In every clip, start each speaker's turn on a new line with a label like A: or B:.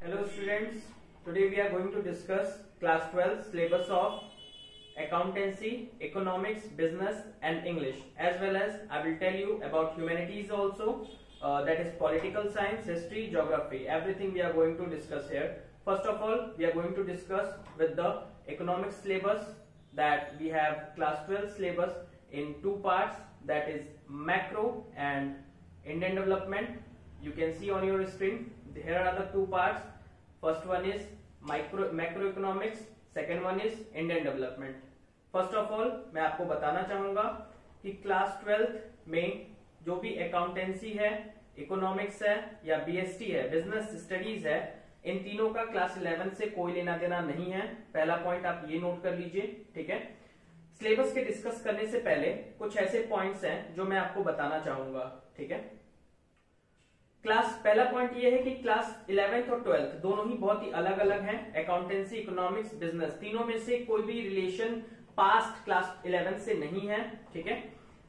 A: Hello students, today we are going to discuss class 12 syllabus of accountancy, economics, business and English, as well as I will tell you about humanities also, that is political science, history, geography, everything we are going to discuss here. First of all, we are going to discuss with the economics syllabus, that we have class 12 syllabus in two parts, that is macro and Indian development. You can see on your screen, here are the two parts. First one is macroeconomics, second one is Indian development. First of all मैं आपको बताना चाहूंगा कि class 12 में जो भी accountancy है, economics है या बीएसटी है, बिजनेस स्टडीज है, इन तीनों का क्लास 11 से कोई लेना देना नहीं है। पहला पॉइंट आप ये नोट कर लीजिए, ठीक है। सिलेबस के डिस्कस करने से पहले कुछ ऐसे पॉइंट्स हैं जो मैं आपको बताना चाहूंगा, ठीक है। पहला पॉइंट ये है कि क्लास 11th और 12th दोनों ही बहुत ही अलग अलग हैं। अकाउंटेंसी, इकोनॉमिक्स, बिजनेस, तीनों में से कोई भी रिलेशन पास्ट क्लास 11 से नहीं है, ठीक है।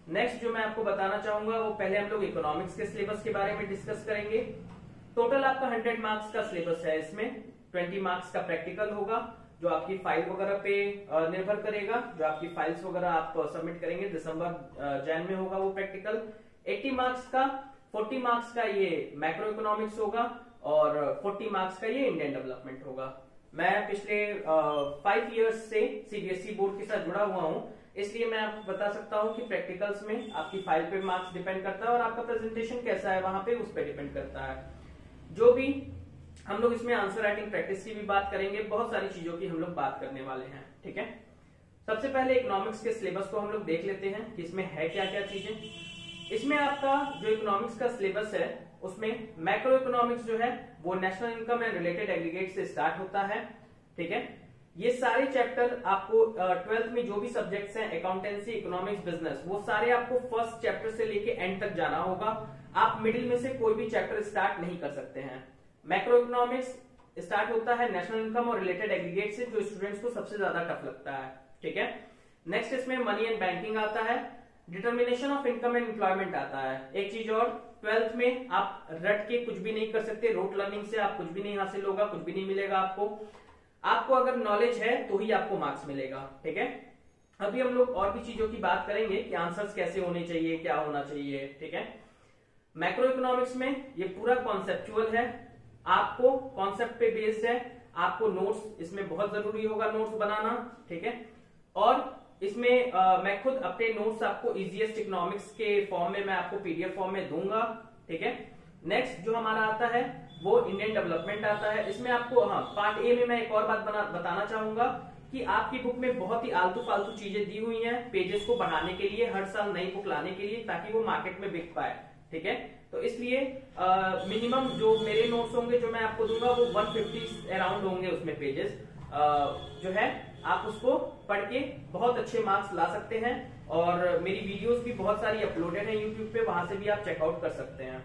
A: नेक्स्ट जो मैं आपको बताना चाहूंगा वो पहले हम लोग इकोनॉमिक्स के सिलेबस के बारे में डिस्कस करेंगे। टोटल आपका 100 मार्क्स का सिलेबस है, इसमें 20 मार्क्स का प्रैक्टिकल होगा जो आपकी फाइल वगैरह पे निर्भर करेगा। जो आपकी फाइल्स वगैरह आप सबमिट करेंगे दिसंबर जैन में होगा वो प्रैक्टिकल। 80 मार्क्स का, 40 मार्क्स का ये मैक्रो इकोनॉमिक्स होगा और 40 मार्क्स का ये इंडियन डेवलपमेंट होगा। मैं पिछले 5 इयर्स से सीबीएसई बोर्ड के साथ जुड़ा हुआ हूं, इसलिए मैं आपको बता सकता हूं कि प्रैक्टिकल्स में आपकी फाइल पे मार्क्स डिपेंड करता है और आपका प्रेजेंटेशन कैसा है वहां पे उस पर डिपेंड करता है। जो भी हम लोग इसमें आंसर राइटिंग प्रैक्टिस की भी बात करेंगे, बहुत सारी चीजों की हम लोग बात करने वाले हैं, ठीक है। सबसे पहले इकोनॉमिक्स के सिलेबस को हम लोग देख लेते हैं कि इसमें है क्या क्या चीजें। इसमें आपका जो इकोनॉमिक्स का सिलेबस है उसमें मैक्रो इकोनॉमिक्स जो है वो national income and related aggregate से स्टार्ट होता है, ठीक है। ये सारे चैप्टर आपको 12th में जो भी सब्जेक्ट्स हैं, अकाउंटेंसी, इकोनॉमिक्स, बिजनेस, वो सारे आपको फर्स्ट चैप्टर से लेके एंड तक जाना होगा। आप मिडिल में से कोई भी चैप्टर स्टार्ट नहीं कर सकते हैं। मैक्रो इकोनॉमिक्स स्टार्ट होता है नेशनल इनकम और रिलेटेड एग्रीगेट से, जो स्टूडेंट्स को सबसे ज्यादा टफ लगता है, ठीक है। नेक्स्ट इसमें मनी एंड बैंकिंग आता है, determination of income and employment आता है। एक चीज और, 12th में आप रट के कुछ भी नहीं कर सकते, रोट लर्निंग से आप कुछ भी नहीं हासिल होगा, कुछ भी नहीं मिलेगा आपको अगर नॉलेज है तो ही आपको मार्क्स मिलेगा, ठीक है। अभी हम लोग और भी चीजों की बात करेंगे कि आंसर्स कैसे होने चाहिए, क्या होना चाहिए, ठीक है। मैक्रो इकोनॉमिक्स में ये पूरा कॉन्सेप्चुअल है, आपको कॉन्सेप्ट पे बेस्ड है, आपको नोट्स इसमें बहुत जरूरी होगा नोट्स बनाना, ठीक है। और इसमें मैं खुद अपने नोट्स आपको इजीएस्ट इकोनॉमिक्स के फॉर्म में मैं आपको पीडीएफ फॉर्म में दूंगा, ठीक है। नेक्स्ट जो हमारा आता है वो इंडियन डेवलपमेंट आता है। इसमें आपको पार्ट ए में मैं एक और बात बताना चाहूंगा कि आपकी बुक में बहुत ही आलतू फालतू चीजें दी हुई हैं पेजेस को बढ़ाने के लिए, हर साल नई बुक लाने के लिए, ताकि वो मार्केट में बिक पाए, ठीक है। तो इसलिए मिनिमम जो मेरे नोट्स होंगे जो मैं आपको दूंगा वो 150 अराउंड होंगे उसमें पेजेस, जो है आप उसको पढ़ के बहुत अच्छे मार्क्स ला सकते हैं। और मेरी वीडियोस भी बहुत सारी अपलोडेड है यूट्यूब पे, वहां से भी आप चेकआउट कर सकते हैं।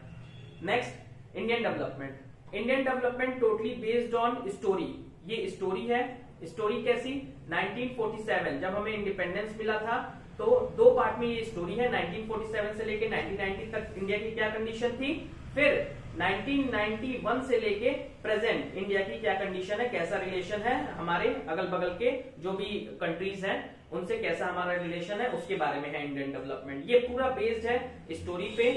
A: Next Indian development. Indian development totally based on story. ये स्टोरी है। स्टोरी कैसी? 1947 जब हमें इंडिपेंडेंस मिला था तो 2 पार्ट में ये स्टोरी है। 1947 से लेके 1990 तक इंडिया की क्या कंडीशन थी, फिर 1991 से लेके प्रेजेंट इंडिया की क्या कंडीशन है, कैसा रिलेशन है हमारे अगल बगल के जो भी कंट्रीज हैं उनसे, कैसा हमारा रिलेशन है, उसके बारे में है इंडियन डेवलपमेंट। ये पूरा बेस्ड है स्टोरी पे।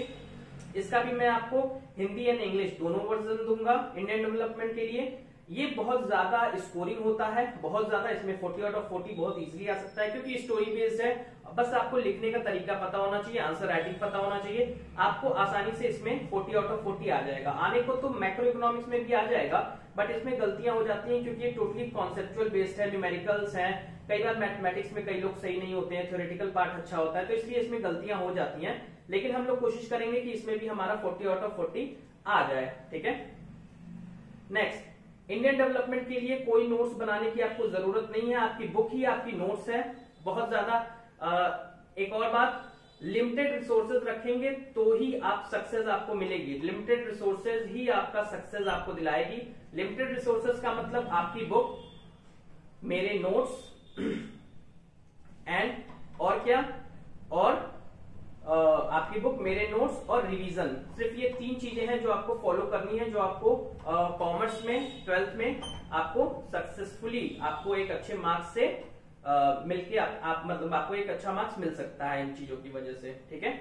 A: इसका भी मैं आपको हिंदी एंड इंग्लिश दोनों वर्जन दूंगा इंडियन डेवलपमेंट के लिए। ये बहुत ज्यादा स्कोरिंग होता है, बहुत ज्यादा, इसमें 40 आउट ऑफ 40 बहुत इजीली आ सकता है क्योंकि स्टोरी बेस्ड है। बस आपको लिखने का तरीका पता होना चाहिए, आंसर राइटिंग पता होना चाहिए, आपको आसानी से इसमें 40 आउट ऑफ 40 आ जाएगा। आने को तो मैक्रो इकोनॉमिक्स में भी आ जाएगा, बट इसमें गलतियां हो जाती हैं क्योंकि ये टोटली कॉन्सेप्चुअल बेस्ड है, न्यूमेरिकल्स हैं, कई बार मैथमेटिक्स में कई लोग सही नहीं होते हैं, थ्योरेटिकल पार्ट अच्छा होता है, तो इसलिए इसमें गलतियां हो जाती हैं। लेकिन हम लोग कोशिश करेंगे कि इसमें भी हमारा 40 आउट ऑफ 40 आ जाए, ठीक है। नेक्स्ट, इंडियन डेवलपमेंट के लिए कोई नोट्स बनाने की आपको जरूरत नहीं है, आपकी बुक ही आपकी नोट्स है। बहुत ज्यादा एक और बात, लिमिटेड रिसोर्सेज रखेंगे तो ही आप सक्सेस आपको मिलेगी। लिमिटेड रिसोर्सेज ही आपका सक्सेस आपको दिलाएगी। लिमिटेड रिसोर्सेज का मतलब आपकी बुक, मेरे नोट्स एंड और क्या, और आपकी बुक, मेरे नोट्स और रिवीजन, सिर्फ ये 3 चीजें हैं जो आपको फॉलो करनी है, जो आपको कॉमर्स में 12th में आपको सक्सेसफुली आपको एक अच्छे मार्क्स से मिलके आप मतलब आपको एक अच्छा मार्क्स मिल सकता है इन चीजों की वजह से। ठीक है,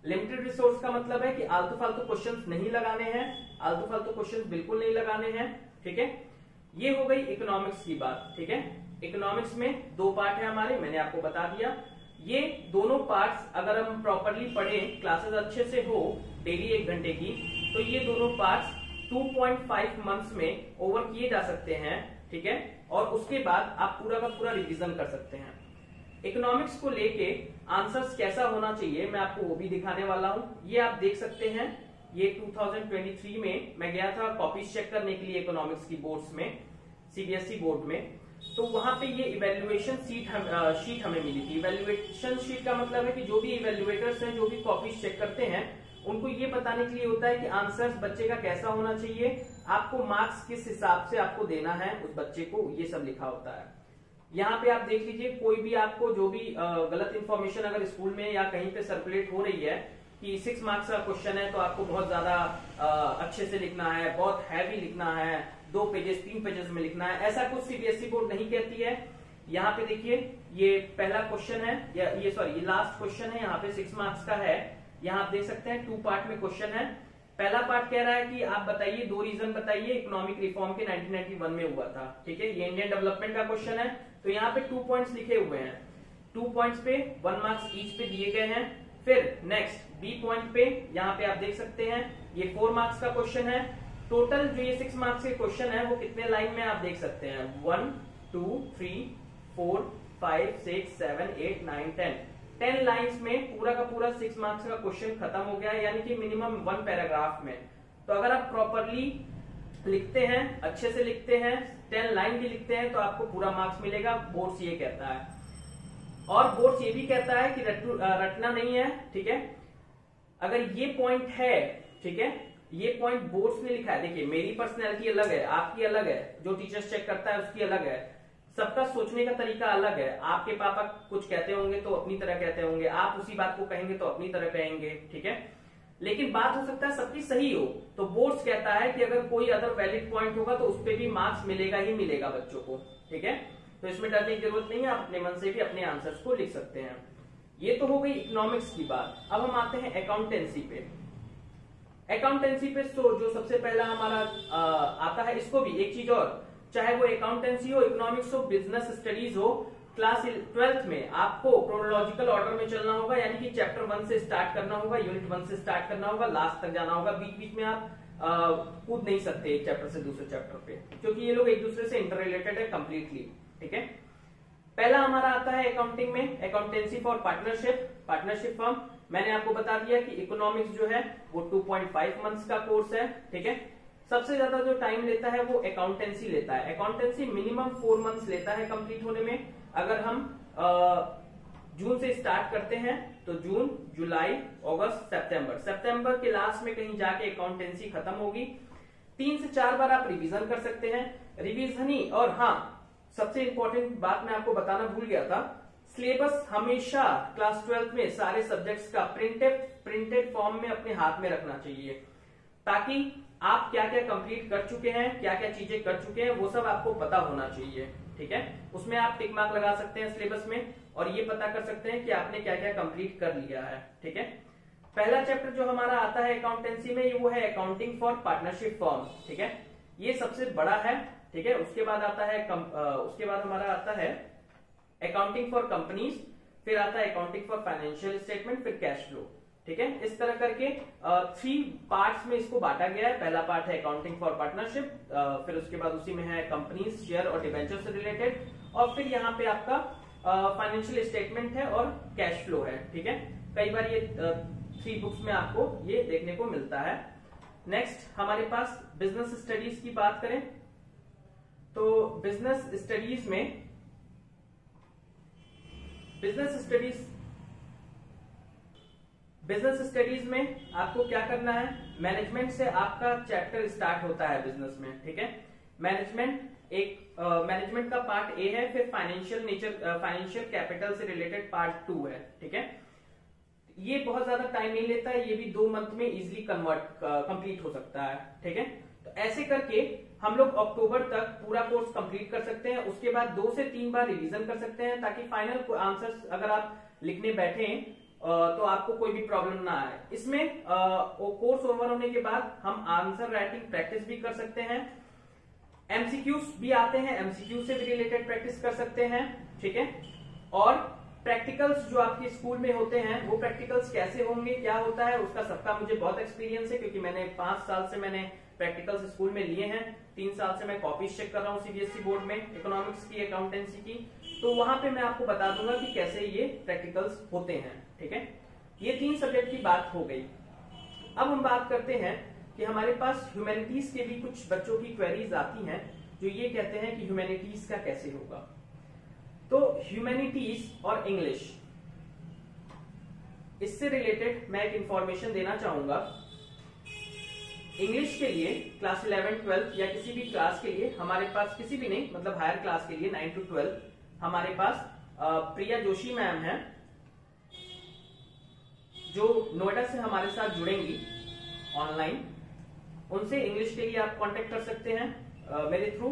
A: लिमिटेड रिसोर्स का मतलब है कि आलतू फालतू क्वेश्चंस नहीं लगाने हैं, आलतू फालतू क्वेश्चंस बिल्कुल नहीं लगाने हैं। ठीक है, ये हो गई इकोनॉमिक्स की बात। ठीक है, इकोनॉमिक्स में 2 पार्ट है हमारे, मैंने आपको बता दिया। ये दोनों पार्ट्स अगर हम प्रॉपरली पढ़ें, क्लासेस अच्छे से हो डेली 1 घंटे की, तो ये दोनों पार्ट्स 2.5 मंथ्स में ओवर किए जा सकते हैं। ठीक है, और उसके बाद आप पूरा का पूरा रिवीजन कर सकते हैं। इकोनॉमिक्स को लेके आंसर्स कैसा होना चाहिए मैं आपको वो भी दिखाने वाला हूं। ये आप देख सकते हैं, ये 2023 में मैं गया था कॉपीज चेक करने के लिए इकोनॉमिक्स की बोर्ड्स में, सीबीएसई बोर्ड में, तो वहां पे ये इवेल्युएशन शीट हमें मिली थी। इवेल्युएशन शीट का मतलब है कि जो भी इवेल्युएटर्स हैं, जो भी कॉपीज चेक करते हैं, उनको ये बताने के लिए होता है कि आंसर्स बच्चे का कैसा होना चाहिए, आपको मार्क्स किस हिसाब से आपको देना है उस बच्चे को, ये सब लिखा होता है। यहाँ पे आप देख लीजिए, कोई भी आपको जो भी गलत इंफॉर्मेशन अगर स्कूल में या कहीं पे सर्कुलेट हो रही है कि 6 मार्क्स का क्वेश्चन है तो आपको बहुत ज्यादा अच्छे से लिखना है, बहुत हैवी लिखना है, 2 पेजेस 3 पेजेस में लिखना है, ऐसा कुछ सीबीएसई बोर्ड नहीं कहती है। यहाँ पे देखिए, ये पहला क्वेश्चन है, ये लास्ट क्वेश्चन है, यहाँ पे 6 मार्क्स का है। यहाँ आप देख सकते हैं 2 पार्ट में क्वेश्चन है। पहला पार्ट कह रहा है कि आप बताइए 2 रीजन बताइए इकोनॉमिक रिफॉर्म के 1991 में हुआ था। ठीक है, ये इंडियन डेवलपमेंट का क्वेश्चन है, तो यहाँ पे 2 पॉइंट्स लिखे हुए हैं, 2 पॉइंट्स पे 1 मार्क्स ईच पे दिए गए हैं। फिर नेक्स्ट बी पॉइंट पे यहाँ पे आप देख सकते हैं, ये 4 मार्क्स का क्वेश्चन है। टोटल जो ये 6 मार्क्स के क्वेश्चन है वो कितने लाइन में आप देख सकते हैं, 1 2 3 4 5 6 7 8 9 10 लाइंस में पूरा का पूरा 6 मार्क्स का क्वेश्चन खत्म हो गया है, यानी कि मिनिमम 1 पैराग्राफ में। तो अगर आप प्रॉपरली लिखते हैं, अच्छे से लिखते हैं, 10 लाइन भी लिखते हैं, तो आपको पूरा मार्क्स मिलेगा, बोर्ड्स ये कहता है। और बोर्ड्स ये भी कहता है कि रटना नहीं है। ठीक है, अगर ये पॉइंट है, ठीक है, ये पॉइंट बोर्ड्स ने लिखा है, देखिए मेरी पर्सनैलिटी अलग है, आपकी अलग है, जो टीचर्स चेक करता है उसकी अलग है, सबका सोचने का तरीका अलग है। आपके पापा कुछ कहते होंगे तो अपनी तरह कहते होंगे, आप उसी बात को कहेंगे तो अपनी तरह कहेंगे। ठीक है, लेकिन बात हो सकता है सबकी सही हो, तो बोर्ड्स कहता है कि अगर कोई अदर वैलिड पॉइंट होगा तो उस पर भी मार्क्स मिलेगा ही मिलेगा बच्चों को। ठीक है, तो इसमें डरने की जरूरत नहीं है, आप अपने मन से भी अपने आंसर्स को लिख सकते हैं। ये तो हो गई इकोनॉमिक्स की बात। अब हम आते हैं अकाउंटेंसी पे। अकाउंटेंसी पे जो सबसे पहला हमारा आता है, इसको भी एक चीज और, चाहे वो अकाउंटेंसी हो, इकोनॉमिक्स हो, बिजनेस स्टडीज हो, क्लास 12th में आपको क्रोनोलॉजिकल ऑर्डर में चलना होगा, यानी कि चैप्टर 1 से स्टार्ट करना होगा, यूनिट 1 से स्टार्ट करना होगा, लास्ट तक जाना होगा। बीच बीच में आप कूद नहीं सकते एक चैप्टर से दूसरे चैप्टर पे, क्योंकि ये लोग एक दूसरे से इंटर रिलेटेड है कंप्लीटली। ठीक है, पहला हमारा आता है अकाउंटिंग में अकाउंटेंसी फॉर पार्टनरशिप फर्म। मैंने आपको बता दिया कि इकोनॉमिक्स जो है वो 2.5 मंथ्स का कोर्स है। ठीक है, सबसे ज्यादा जो टाइम लेता है वो अकाउंटेंसी लेता है। अकाउंटेंसी मिनिमम 4 मंथ्स लेता है कंप्लीट होने में। अगर हम जून से स्टार्ट करते हैं तो जून, जुलाई, अगस्त, सितंबर के लास्ट में कहीं जाके अकाउंटेंसी खत्म होगी। 3 से 4 बार आप रिवीजन कर सकते हैं, रिवीजन ही। और हाँ, सबसे इंपॉर्टेंट बात मैं आपको बताना भूल गया था, सिलेबस हमेशा क्लास 12th में सारे सब्जेक्ट्स का प्रिंटेड फॉर्म में अपने हाथ में रखना चाहिए, ताकि आप क्या क्या कंप्लीट कर चुके हैं, क्या क्या चीजें कर चुके हैं, वो सब आपको पता होना चाहिए। ठीक है, उसमें आप टिक मार्क लगा सकते हैं सिलेबस में, और ये पता कर सकते हैं कि आपने क्या क्या कंप्लीट कर लिया है। ठीक है, पहला चैप्टर जो हमारा आता है अकाउंटेंसी में वो है अकाउंटिंग फॉर पार्टनरशिप फर्म। ठीक है, ये सबसे बड़ा है। ठीक है, उसके बाद आता है उसके बाद हमारा आता है अकाउंटिंग फॉर कंपनीज, फिर आता है अकाउंटिंग फॉर फाइनेंशियल स्टेटमेंट, फिर कैश फ्लो। ठीक है, इस तरह करके 3 पार्ट्स में इसको बांटा गया है। पहला पार्ट है अकाउंटिंग फॉर पार्टनरशिप, फिर उसके बाद उसी में है कंपनीज, शेयर और डिवेंचर से रिलेटेड, और फिर यहाँ पे आपका फाइनेंशियल स्टेटमेंट है और कैश फ्लो है। ठीक है, कई बार ये 3 बुक्स में आपको ये देखने को मिलता है। नेक्स्ट हमारे पास बिजनेस स्टडीज की बात करें तो बिजनेस स्टडीज में आपको क्या करना है, मैनेजमेंट से आपका चैप्टर स्टार्ट होता है बिजनेस में। ठीक है, मैनेजमेंट का पार्ट ए है, फिर फाइनेंशियल कैपिटल से रिलेटेड पार्ट 2 है। ठीक है, ये बहुत ज्यादा टाइम नहीं लेता है, ये भी 2 मंथ में इजिली कंप्लीट हो सकता है। ठीक है, तो ऐसे करके हम लोग अक्टूबर तक पूरा कोर्स कंप्लीट कर सकते हैं। उसके बाद 2 से 3 बार रिवीजन कर सकते हैं, ताकि फाइनल आंसर्स अगर आप लिखने बैठे तो आपको कोई भी प्रॉब्लम ना आए। इसमें कोर्स ओवर होने के बाद हम आंसर राइटिंग प्रैक्टिस भी कर सकते हैं, एमसीक्यूज भी आते हैं, एमसीक्यू से भी रिलेटेड प्रैक्टिस कर सकते हैं। ठीक है, और प्रैक्टिकल्स जो आपके स्कूल में होते हैं वो प्रैक्टिकल्स कैसे होंगे, क्या होता है, उसका सबका मुझे बहुत एक्सपीरियंस है, क्योंकि मैंने 5 साल से मैंने प्रैक्टिकल्स स्कूल में लिए हैं। 3 साल से मैं कॉपीज चेक कर रहा हूँ सीबीएसई बोर्ड में इकोनॉमिक्स की, अकाउंटेंसी की, तो वहां पे मैं आपको बता दूंगा कि कैसे ये प्रैक्टिकल्स होते हैं। ठीक है, ये 3 सब्जेक्ट की बात हो गई। अब हम बात करते हैं कि हमारे पास ह्यूमैनिटीज के भी कुछ बच्चों की क्वेरीज आती हैं, जो ये कहते हैं कि ह्यूमैनिटीज का कैसे होगा। तो ह्यूमैनिटीज और इंग्लिश, इससे रिलेटेड मैं एक इंफॉर्मेशन देना चाहूंगा। इंग्लिश के लिए क्लास 11, 12 या किसी भी क्लास के लिए हमारे पास, किसी भी नहीं मतलब हायर क्लास के लिए 9 to 12 हमारे पास प्रिया जोशी मैम हैं, जो नोएडा से हमारे साथ जुड़ेंगी ऑनलाइन। उनसे इंग्लिश के लिए आप कांटेक्ट कर सकते हैं मेरे थ्रू।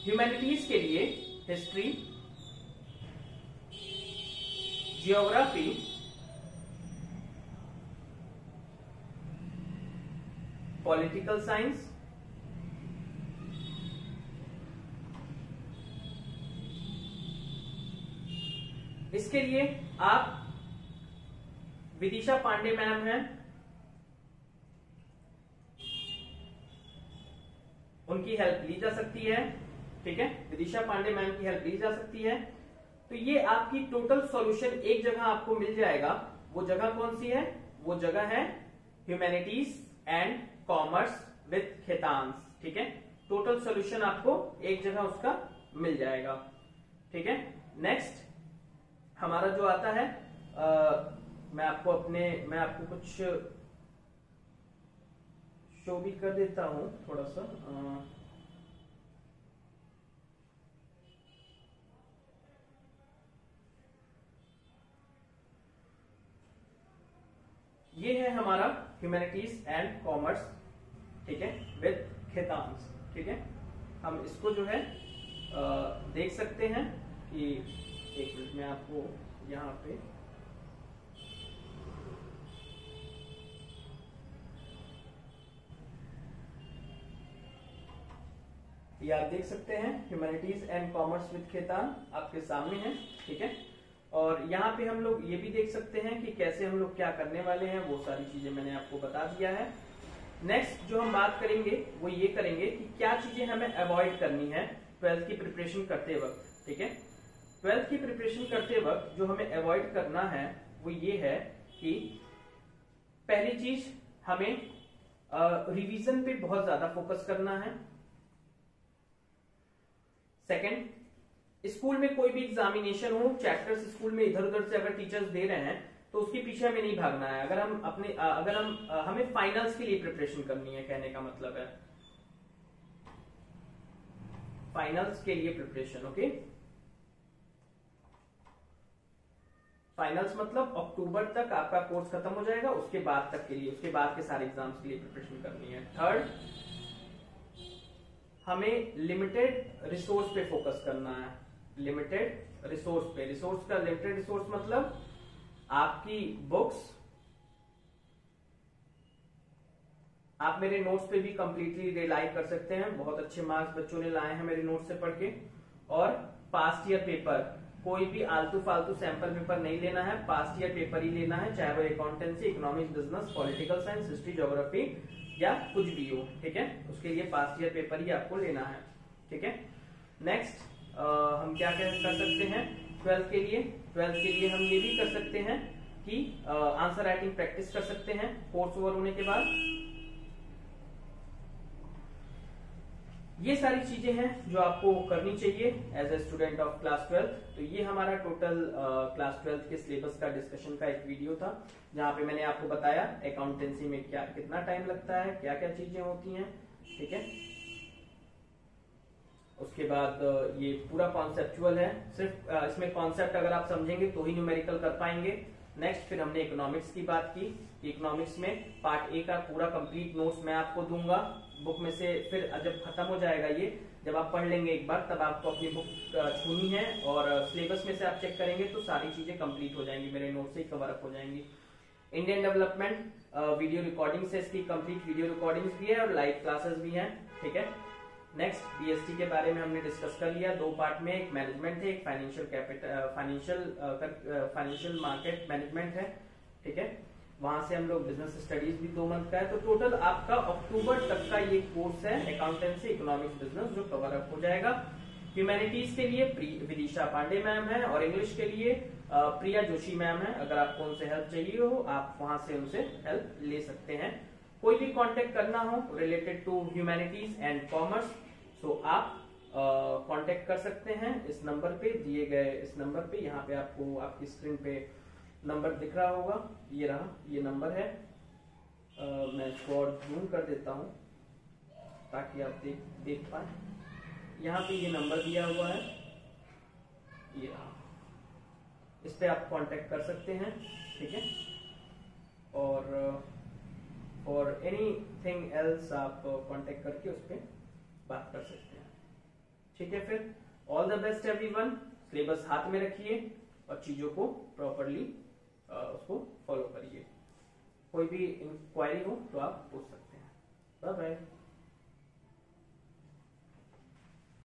A: ह्यूमैनिटीज के लिए हिस्ट्री, जियोग्राफी, पॉलिटिकल साइंस, इसके लिए आप विदिशा पांडे मैम हैं, उनकी हेल्प ली जा सकती है। ठीक है, विदिशा पांडे मैम की हेल्प ली जा सकती है। तो ये आपकी टोटल सॉल्यूशन एक जगह आपको मिल जाएगा। वो जगह कौन सी है? वो जगह है ह्यूमैनिटीज एंड कॉमर्स विद खेतांश। ठीक है, टोटल सॉल्यूशन आपको एक जगह उसका मिल जाएगा। ठीक है, नेक्स्ट हमारा जो आता है, मैं आपको कुछ शो भी कर देता हूं थोड़ा सा। ये है हमारा ह्यूमैनिटीज एंड कॉमर्स, ठीक है, विद खेतांश। ठीक है, हम इसको जो है देख सकते हैं कि एक मिनट में आपको यहाँ पे ये आप देख सकते हैं, humanities and commerce with Khetan आपके सामने है। ठीक है, और यहाँ पे हम लोग ये भी देख सकते हैं कि कैसे हम लोग क्या करने वाले हैं, वो सारी चीजें मैंने आपको बता दिया है। नेक्स्ट जो हम बात करेंगे वो ये करेंगे कि क्या चीजें हमें अवॉइड करनी है 12th की प्रिपरेशन करते वक्त। ठीक है, 12th की प्रिपरेशन करते वक्त जो हमें अवॉइड करना है वो ये है कि पहली चीज हमें रिवीजन पे बहुत ज्यादा फोकस करना है। सेकंड, स्कूल में कोई भी एग्जामिनेशन हो, चैप्टर्स स्कूल में इधर उधर से अगर टीचर्स दे रहे हैं तो उसके पीछे हमें नहीं भागना है। हमें फाइनल्स के लिए प्रिपरेशन करनी है, कहने का मतलब है फाइनल्स के लिए प्रिपरेशन। ओके, फाइनल्स मतलब अक्टूबर तक आपका कोर्स खत्म हो जाएगा, उसके बाद तक के लिए, उसके बाद के सारे एग्जाम्स के लिए प्रिपरेशन करनी है। थर्ड, हमें लिमिटेड रिसोर्स पे फोकस करना है। लिमिटेड रिसोर्स पे, रिसोर्स का लिमिटेड रिसोर्स मतलब आपकी बुक्स, आप मेरे नोट्स पे भी कंप्लीटली रिलाई कर सकते हैं। बहुत अच्छे मार्क्स बच्चों ने लाए हैं मेरे नोट्स से पढ़ के। और पास्ट ईयर पेपर, कोई भी आलतू फालतू सैंपल पेपर नहीं लेना है, पास्ट ईयर पेपर ही लेना है, चाहे वो accountancy, economics, business, political science, history, geography या कुछ भी हो। ठीक है, उसके लिए पास्ट ईयर पेपर ही आपको लेना है। ठीक है, नेक्स्ट हम क्या कर सकते हैं 12th के लिए? 12th के लिए हम ये भी कर सकते हैं कि आंसर राइटिंग प्रैक्टिस कर सकते हैं कोर्स ओवर होने के बाद। ये सारी चीजें हैं जो आपको करनी चाहिए as a student of class 12th। तो ये हमारा टोटल क्लास 12th के सिलेबस का डिस्कशन का एक वीडियो था, जहां पे मैंने आपको बताया अकाउंटेंसी में क्या कितना टाइम लगता है, क्या क्या चीजें होती हैं। ठीक है, उसके बाद ये पूरा कॉन्सेप्चुअल है, सिर्फ इसमें कॉन्सेप्ट अगर आप समझेंगे तो ही न्यूमेरिकल कर पाएंगे। नेक्स्ट फिर हमने इकोनॉमिक्स की बात की कि इकोनॉमिक्स में पार्ट ए का पूरा कंप्लीट नोट्स मैं आपको दूंगा बुक में से। फिर जब खत्म हो जाएगा ये, जब आप पढ़ लेंगे एक बार, तब आपको अपनी बुक छूनी है और सिलेबस में से आप चेक करेंगे तो सारी चीजें कंप्लीट हो जाएंगी, मेरे नोट से ही कवर अप हो जाएंगी। इंडियन डेवलपमेंट वीडियो रिकॉर्डिंग से इसकी कंप्लीट वीडियो रिकॉर्डिंग्स भी है और लाइव क्लासेस भी हैं, ठीक है। नेक्स्ट बीएसटी के बारे में हमने डिस्कस कर लिया 2 पार्ट में, एक मैनेजमेंट है, एक financial capital financial market management है, ठीक है। वहां से हम लोग बिजनेस स्टडीज भी 2 मंथ का है। तो टोटल आपका अक्टूबर तक का ये कोर्स है अकाउंटेंसी इकोनॉमिक्स बिजनेस, जो कवर अप हो जाएगा। ह्यूमैनिटीज के लिए विदिशा पांडे मैम है और इंग्लिश के लिए प्रिया जोशी मैम है। अगर आपको उनसे हेल्प चाहिए हो, आप वहां से उनसे हेल्प ले सकते हैं। कोई भी कांटेक्ट करना हो related to humanities and commerce, so आप कांटेक्ट कर सकते हैं इस नंबर पे, दिए गए इस नंबर पे। यहाँ पे आपको आपकी स्क्रीन पे नंबर दिख रहा होगा, ये रहा, ये नंबर है। मैं इसको और जूम कर देता हूँ ताकि आप देख पाए। यहाँ पे ये नंबर दिया हुआ है, ये रहा, इस पे आप कांटेक्ट कर सकते हैं, ठीक है। और एनीथिंग एल्स आप कांटेक्ट करके उस पर बात कर सकते हैं, ठीक है। फिर all the best everyone, syllabus हाथ में रखिए और चीजों को प्रॉपरली उसको फॉलो करिए। कोई भी इंक्वायरी हो तो आप पूछ सकते हैं। Bye bye.